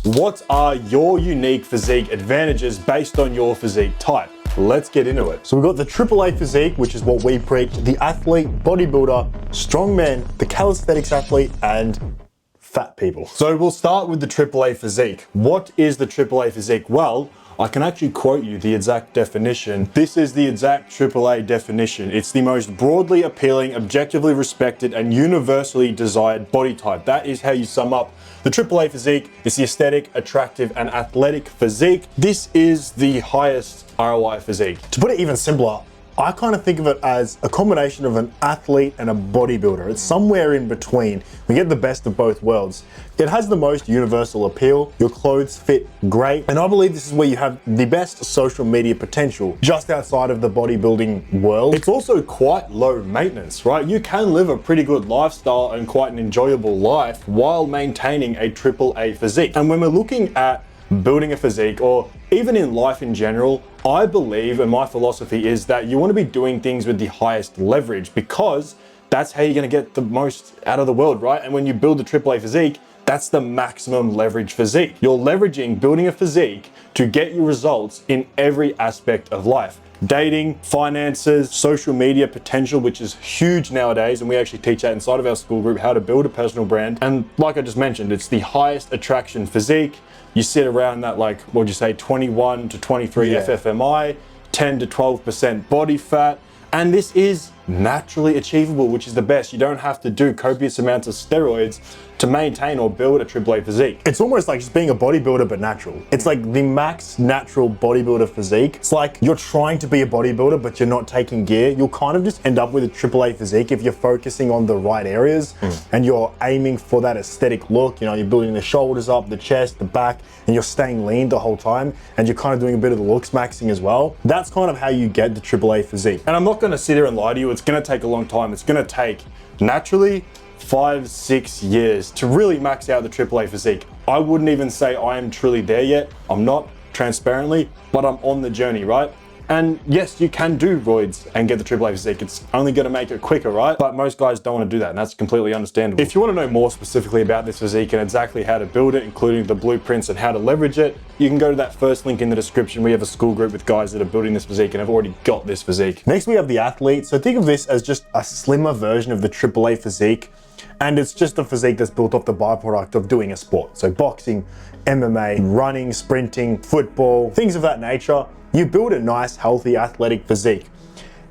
What are your unique physique advantages based on your physique type? Let's get into it. So we've got the AAA physique, which is what we preach, the athlete, bodybuilder, strongman, the calisthenics athlete, and fat people. So we'll start with the AAA physique. What is the AAA physique? Well, I can actually quote you the exact definition. This is the exact AAA definition. It's the most broadly appealing, objectively respected, and universally desired body type. That is how you sum up the AAA physique. It's the aesthetic, attractive, and athletic physique. This is the highest ROI physique. To put it even simpler, I kind of think of it as a combination of an athlete and a bodybuilder. It's somewhere in between. We get the best of both worlds. It has the most universal appeal. Your clothes fit great. And I believe this is where you have the best social media potential, just outside of the bodybuilding world. It's also quite low maintenance, right? You can live a pretty good lifestyle and quite an enjoyable life while maintaining a AAA physique. And when we're looking at building a physique, or even in life in general, I believe, and my philosophy is that you want to be doing things with the highest leverage, because that's how you're going to get the most out of the world, right? And when you build the AAA physique, that's the maximum leverage physique. You're leveraging building a physique to get you results in every aspect of life. Dating, finances, social media potential, which is huge nowadays, and we actually teach that inside of our school group, how to build a personal brand. And like I just mentioned, it's the highest attraction physique. You sit around that, like, what'd you say, 21 to 23 FFMI, 10 to 12% body fat. And this is naturally achievable, which is the best. You don't have to do copious amounts of steroids to maintain or build a AAA physique. It's almost like just being a bodybuilder, but natural. It's like the max natural bodybuilder physique. It's like you're trying to be a bodybuilder, but you're not taking gear. You'll kind of just end up with a AAA physique if you're focusing on the right areas and you're aiming for that aesthetic look. You know, you're building the shoulders up, the chest, the back, and you're staying lean the whole time. And you're kind of doing a bit of the looks maxing as well. That's kind of how you get the AAA physique. And I'm not gonna sit here and lie to you. It's gonna take a long time. It's gonna take, naturally, 5-6 years to really max out the AAA physique. I wouldn't even say I am truly there yet. I'm not, transparently, but I'm on the journey, right? And yes, you can do roids and get the AAA physique. It's only gonna make it quicker, right? But most guys don't wanna do that, and that's completely understandable. If you wanna know more specifically about this physique and exactly how to build it, including the blueprints and how to leverage it, you can go to that first link in the description. We have a school group with guys that are building this physique and have already got this physique. Next, we have the athlete. So think of this as just a slimmer version of the AAA physique. And it's just a physique that's built off the byproduct of doing a sport. So boxing, MMA, running, sprinting, football, things of that nature. You build a nice, healthy, athletic physique.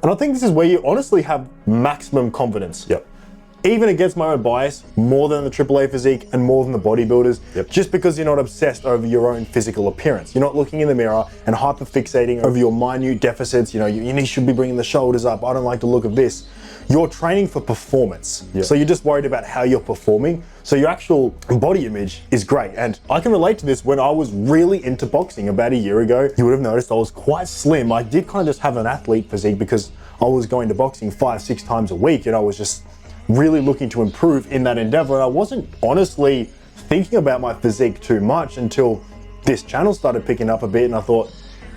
And I think this is where you honestly have maximum confidence. Even against my own bias, more than the AAA physique and more than the bodybuilders, just because you're not obsessed over your own physical appearance. You're not looking in the mirror and hyper fixating over your minute deficits. You know, you should be bringing the shoulders up. I don't like the look of this. You're training for performance. So you're just worried about how you're performing. So your actual body image is great. And I can relate to this when I was really into boxing about a year ago. You would have noticed I was quite slim. I did kind of just have an athlete physique because I was going to boxing 5-6 times a week, and I was just really looking to improve in that endeavor. And I wasn't honestly thinking about my physique too much until this channel started picking up a bit, and I thought,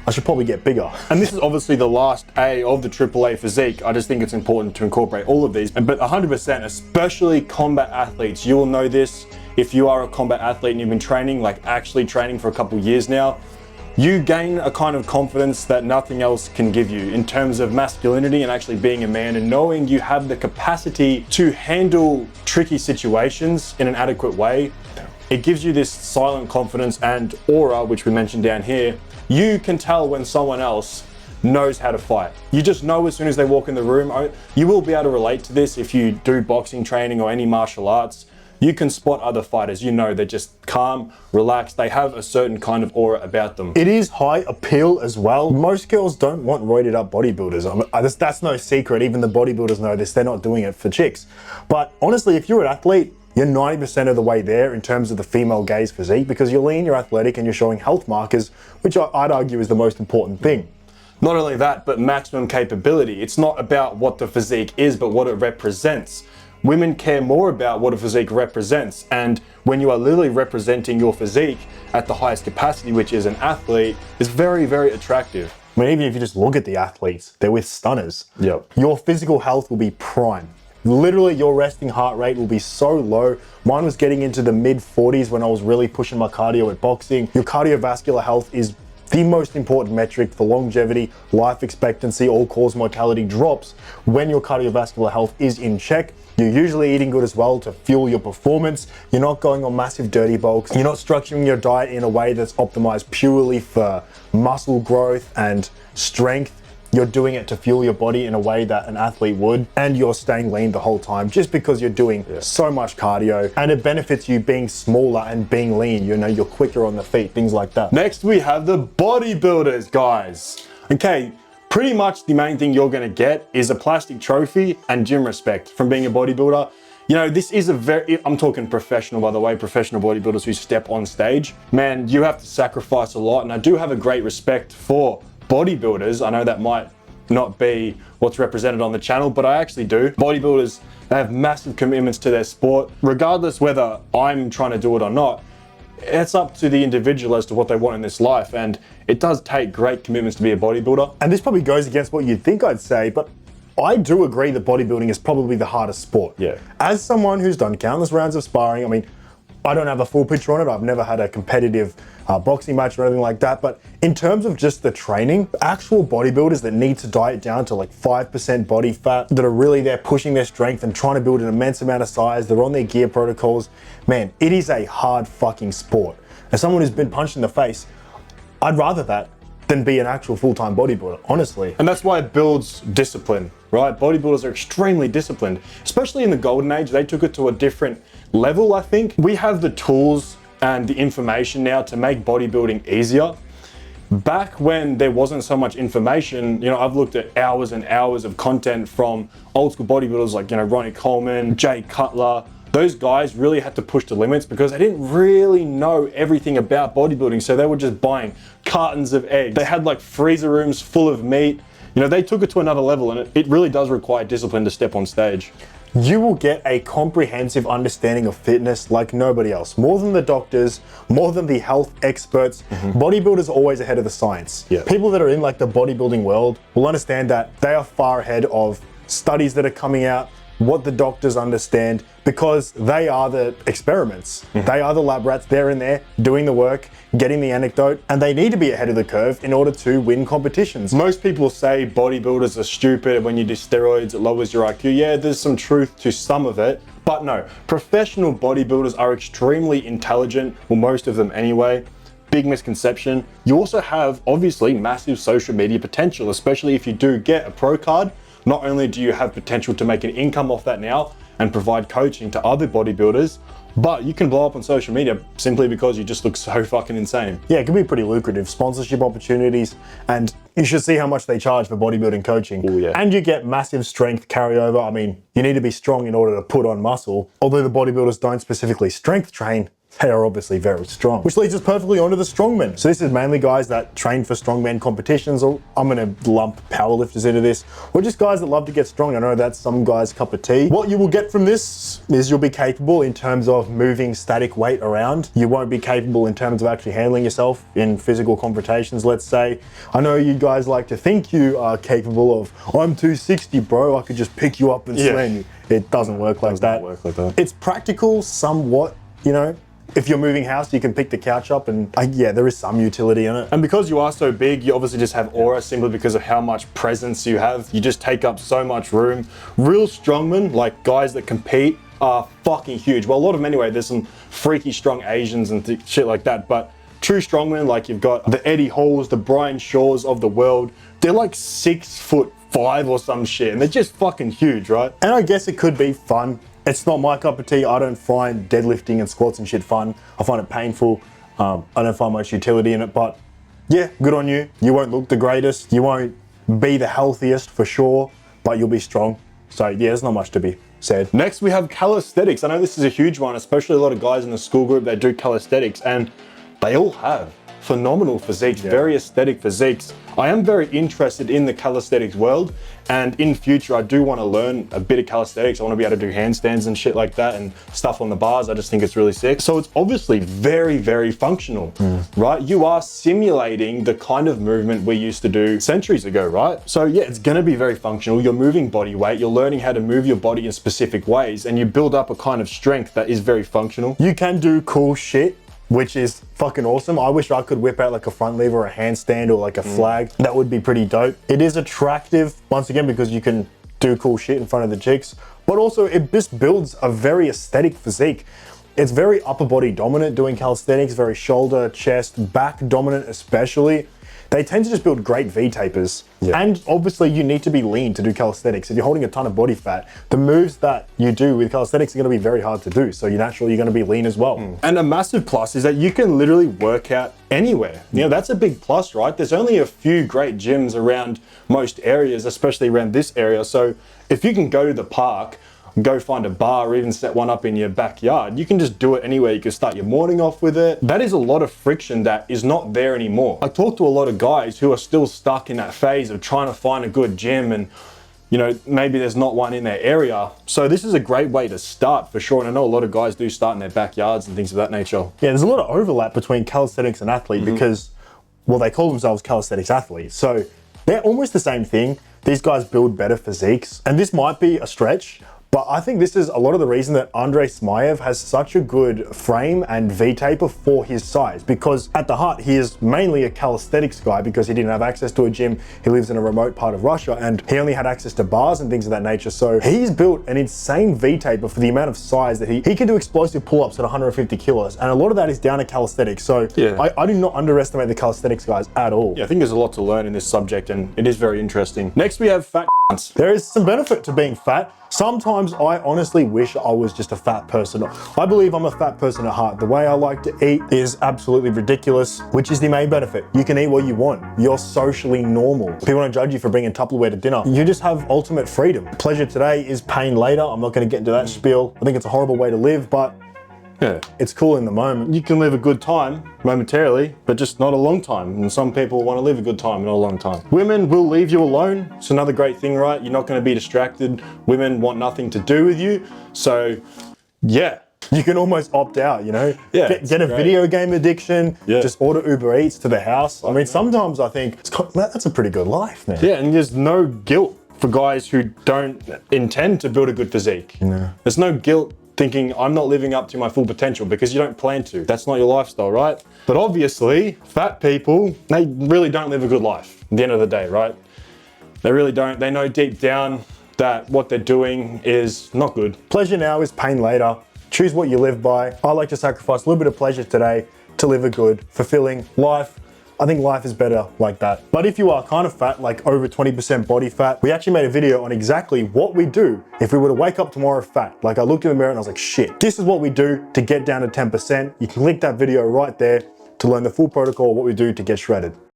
I should probably get bigger. And this is obviously the last A of the AAA physique. I just think it's important to incorporate all of these. But 100%, especially combat athletes, you will know this. If you are a combat athlete and you've been training, like actually training for a couple years now, you gain a kind of confidence that nothing else can give you in terms of masculinity and actually being a man and knowing you have the capacity to handle tricky situations in an adequate way. It gives you this silent confidence and aura, which we mentioned down here. You can tell when someone else knows how to fight. You just know as soon as they walk in the room. You will be able to relate to this if you do boxing training or any martial arts. You can spot other fighters, you know, they're just calm, relaxed, they have a certain kind of aura about them. It is high appeal as well. Most girls don't want roided up bodybuilders. That's no secret, even the bodybuilders know this, they're not doing it for chicks. But honestly, if you're an athlete, you're 90% of the way there in terms of the female gaze physique, because you're lean, you're athletic, and you're showing health markers, which I'd argue is the most important thing. Not only that, but maximum capability. It's not about what the physique is, but what it represents. Women care more about what a physique represents, and when you are literally representing your physique at the highest capacity, which is an athlete, is very, very attractive. I mean, even if you just look at the athletes, they're with stunners. Your physical health will be prime. literally your resting heart rate will be so low. Mine was getting into the mid 40s when I was really pushing my cardio at boxing. Your cardiovascular health is the most important metric for longevity, life expectancy, all-cause mortality drops when your cardiovascular health is in check. You're usually eating good as well to fuel your performance. You're not going on massive dirty bulks. You're not structuring your diet in a way that's optimized purely for muscle growth and strength. You're doing it to fuel your body in a way that an athlete would, and you're staying lean the whole time just because you're doing so much cardio, and it benefits you being smaller and being lean. You know, you're quicker on the feet, things like that. Next, we have the bodybuilders, guys. Okay, pretty much the main thing you're gonna get is a plastic trophy and gym respect from being a bodybuilder. You know, this is I'm talking professional, by the way, professional bodybuilders who step on stage. Man, you have to sacrifice a lot, and I do have a great respect for bodybuilders. I know that might not be what's represented on the channel, but I actually do. Bodybuilders, they have massive commitments to their sport. Regardless whether I'm trying to do it or not, it's up to the individual as to what they want in this life, and it does take great commitments to be a bodybuilder. And this probably goes against what you'd think I'd say, but I do agree that bodybuilding is probably the hardest sport. Yeah. As someone who's done countless rounds of sparring, I mean, I don't have a full picture on it. I've never had a competitive boxing match or anything like that. But in terms of just the training, actual bodybuilders that need to diet down to like 5% body fat, that are really there pushing their strength and trying to build an immense amount of size, they're on their gear protocols. Man, it is a hard fucking sport. As someone who's been punched in the face, I'd rather that than be an actual full-time bodybuilder, honestly. And that's why it builds discipline, right? Bodybuilders are extremely disciplined, especially in the golden age. They took it to a different level, I think. We have the tools and the information now to make bodybuilding easier. Back when there wasn't so much information, you know, I've looked at hours and hours of content from old school bodybuilders like, you know, Ronnie Coleman, Jay Cutler. Those guys really had to push the limits because they didn't really know everything about bodybuilding. So they were just buying cartons of eggs. They had like freezer rooms full of meat. You know, they took it to another level, and it really does require discipline to step on stage. You will get a comprehensive understanding of fitness like nobody else. More than the doctors, more than the health experts. Bodybuilders are always ahead of the science. Yeah. People that are in like the bodybuilding world will understand that they are far ahead of studies that are coming out, what the doctors understand, because they are the experiments. They are the lab rats. They're in there doing the work, getting the anecdote, and they need to be ahead of the curve in order to win competitions. Most people say bodybuilders are stupid, and when you do steroids, it lowers your IQ. Yeah, there's some truth to some of it, but no, professional bodybuilders are extremely intelligent, well, most of them anyway. Big misconception. You also have, obviously, massive social media potential, especially if you do get a pro card. Not only do you have potential to make an income off that now and provide coaching to other bodybuilders, but you can blow up on social media simply because you just look so fucking insane. Yeah, it can be pretty lucrative. Sponsorship opportunities, and you should see how much they charge for bodybuilding coaching. Ooh, yeah. And you get massive strength carryover. I mean, you need to be strong in order to put on muscle. Although the bodybuilders don't specifically strength train, they are obviously very strong. Which leads us perfectly onto the strongmen. So this is mainly guys that train for strongman competitions, or I'm gonna lump powerlifters into this, or just guys that love to get strong. I know that's some guys' cup of tea. What you will get from this is you'll be capable in terms of moving static weight around. You won't be capable in terms of actually handling yourself in physical confrontations, let's say. I know you guys like to think you are capable of, I'm 260, bro, I could just pick you up and slam you. It doesn't work like that. It's practical somewhat, you know. If you're moving house, you can pick the couch up, and yeah, there is some utility in it. And because you are so big, you obviously just have aura simply because of how much presence you have. You just take up so much room. Real strongmen, like guys that compete, are fucking huge. Well, a lot of them anyway. There's some freaky strong Asians and shit like that, but true strongmen, like you've got the Eddie Halls, the Brian Shaws of the world, they're like 6'5" or some shit, and they're just fucking huge, right? And I guess it could be fun. It's not my cup of tea. I don't find deadlifting and squats and shit fun. I find it painful. I don't find much utility in it, but yeah, good on you. You won't look the greatest. You won't be the healthiest for sure, but you'll be strong. So yeah, there's not much to be said. Next, we have calisthenics. I know this is a huge one, especially a lot of guys in the school group that do calisthenics, and they all have phenomenal physiques, very aesthetic physiques. I am very interested in the calisthenics world, and in future I do want to learn a bit of calisthenics. I want to be able to do handstands and shit like that and stuff on the bars. I just think it's really sick. So it's obviously very, very functional, right? You are simulating the kind of movement we used to do centuries ago, right? So yeah, it's going to be very functional. You're moving body weight, you're learning how to move your body in specific ways, and you build up a kind of strength that is very functional. You can do cool shit, which is fucking awesome. I wish I could whip out like a front lever or a handstand or like a flag. That would be pretty dope. It is attractive, once again, because you can do cool shit in front of the chicks, but also it just builds a very aesthetic physique. It's very upper body dominant doing calisthenics, very shoulder, chest, back dominant especially. They tend to just build great V-tapers. And obviously you need to be lean to do calisthenics. If you're holding a ton of body fat, the moves that you do with calisthenics are gonna be very hard to do. So you're gonna be lean as well. And a massive plus is that you can literally work out anywhere. You know, that's a big plus, right? There's only a few great gyms around most areas, especially around this area. So if you can go to the park, go find a bar or even set one up in your backyard, you can just do it anywhere. You can start your morning off with it. That is a lot of friction that is not there anymore. I talk to a lot of guys who are still stuck in that phase of trying to find a good gym, and you know, maybe there's not one in their area. So this is a great way to start for sure. And I know a lot of guys do start in their backyards and things of that nature. Yeah, there's a lot of overlap between calisthenics and athlete because, well, they call themselves calisthenics athletes. So they're almost the same thing. These guys build better physiques. And this might be a stretch, but I think this is a lot of the reason that Andrei Smayev has such a good frame and V-taper for his size, because at the heart, he is mainly a calisthenics guy because he didn't have access to a gym. He lives in a remote part of Russia and he only had access to bars and things of that nature. So he's built an insane V-taper for the amount of size that he can do explosive pull-ups at 150 kilos. And a lot of that is down to calisthenics. So I do not underestimate the calisthenics guys at all. Yeah, I think there's a lot to learn in this subject and it is very interesting. Next we have fat. There is some benefit to being fat. Sometimes I honestly wish I was just a fat person. I believe I'm a fat person at heart. The way I like to eat is absolutely ridiculous, which is the main benefit. You can eat what you want. You're socially normal. People don't judge you for bringing Tupperware to dinner. You just have ultimate freedom. Pleasure today is pain later. I'm not going to get into that spiel. I think it's a horrible way to live, but yeah, it's cool in the moment. You can live a good time momentarily, but just not a long time. And some people want to live a good time, not a long time. Women will leave you alone. It's another great thing, right? You're not going to be distracted. Women want nothing to do with you. So yeah. You can almost opt out, you know? Yeah, get a video game addiction, just order Uber Eats to the house. I mean, sometimes I think, that's a pretty good life, man. Yeah, and there's no guilt for guys who don't intend to build a good physique. No. There's no guilt thinking I'm not living up to my full potential because you don't plan to. That's not your lifestyle, right? But obviously, fat people, they really don't live a good life at the end of the day, right? They really don't. They know deep down that what they're doing is not good. Pleasure now is pain later. Choose what you live by. I like to sacrifice a little bit of pleasure today to live a good, fulfilling life. I think life is better like that. But if you are kind of fat, like over 20% body fat, we actually made a video on exactly what we do if we were to wake up tomorrow fat. Like I looked in the mirror and I was like, shit, this is what we do to get down to 10%. You can link that video right there to learn the full protocol of what we do to get shredded.